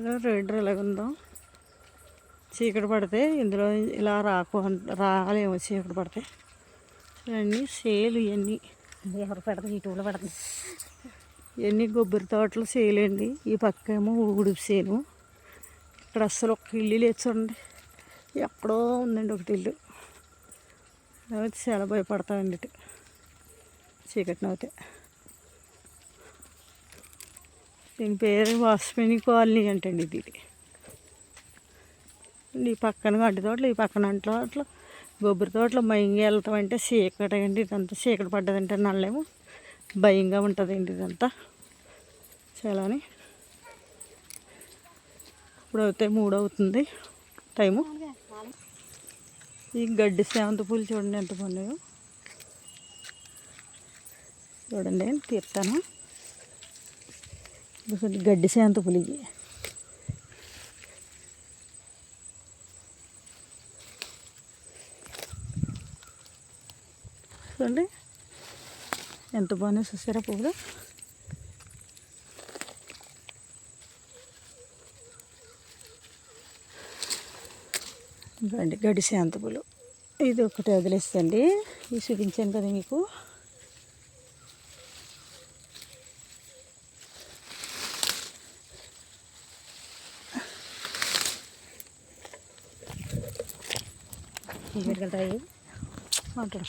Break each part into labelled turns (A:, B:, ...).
A: రేడర్ ఎలాగుందో చీకటి పడితే ఇందులో ఇలా రాలేమో చీకటి పడితే. ఇవన్నీ సేలు, ఇవన్నీ ఎవరు పెడతాయి, ఇటువలో పెడతాయి. ఇవన్నీ కొబ్బరి తోటలు సేలండి. ఈ పక్క ఏమో ఉడుపు సేను. ఇక్కడ అస్సలు ఒక్క ఇల్లు లేదు చూడండి, ఎక్కడో ఉందండి ఒకటి ఇల్లు. అయితే చాలా భయపడతామండి ఇటు చీకటిని అయితే. దీని పేరు వాస్మిని కాలనీ అంటండి ఇది. ఈ పక్కన గడ్డి తోటలు, ఈ పక్కన అంట్లో అట్లా కొబ్బరి తోటలో మైంగి వెళ్తామంటే చీకటి అండి. ఇదంతా చీకటి పడ్డదంటే నల్లేమో భయంగా ఉంటుందండి ఇదంతా చాలాని. ఇప్పుడు అయితే 3 అవుతుంది టైము. ఈ గడ్డి సేవంతి పూలు చూడండి ఎంత బాగున్నాయో. చూడండి తీర్తాను. గడ్డి సేవంతి పూలు ఇవి. చూడండి ఎంత బాగున్నాయి, చూసారా పువ్వులు. ఇవ్వండి గడ్డి శాంతి పూలు. ఇది ఒకటి వదిలేస్తండి. ఇది చూపించాను కదా మీకు. అంటారు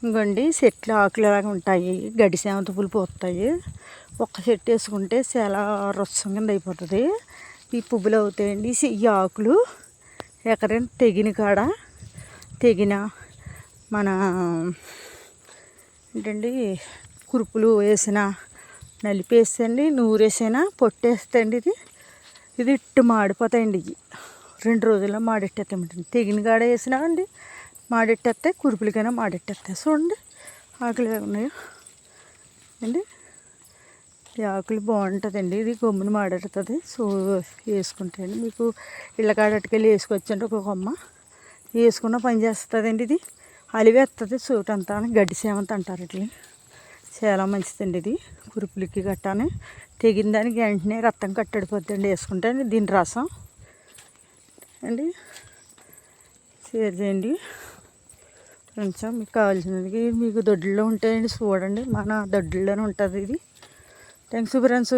A: ఇంకోండి చెట్లు ఆకులాగా ఉంటాయి, గడ్డి శాంతి పూలు పోతాయి. ఒక్క చెట్టు వేసుకుంటే చాలా రసం కింద అయిపోతుంది. ఈ పువ్వులు అవుతాయండి. ఈ ఆకులు ఎక్కడైనా తెగిన మన ఏంటండి కురుపులు వేసిన, నలిపేసండి, నూరేసినా, పొట్టేస్తండి. ఇది ఇట్టు మాడిపోతాయండి. ఇవి 2 రోజుల్లో మాడెట్టేస్తామండి. తెగిన కాడ వేసినా అండి మాడెట్టేస్తాయి, కురుపులకైనా మాడెట్టేస్తాయి. చూడండి ఆకులు ఉన్నాయో అండి. ఈ ఆకులు బాగుంటుందండి. ఇది గమ్మున మాడెడుతుంది. సో వేసుకుంటే అండి మీకు ఇళ్ళ కాడట్టుకెళ్ళి వేసుకొచ్చండి. ఒక కొమ్మ వేసుకున్న పని చేస్తుందండి. ఇది అలివేస్తుంది చోటంతా. గడ్డి సేవంతి అంటారు. ఇట్లా చాలా మంచిదండి ఇది. కురుపులకి గట్టానే తెగిన దానికి వెంటనే రక్తం కట్టడిపోద్దండి వేసుకుంటే అండి. దీని రసం అండి షేర్ చేయండి కొంచెం. మీకు కావాల్సినది మీకు దొడ్లలో ఉంటాయండి. చూడండి మన దొడ్లలోనే ఉంటుంది ఇది. Thanks friends.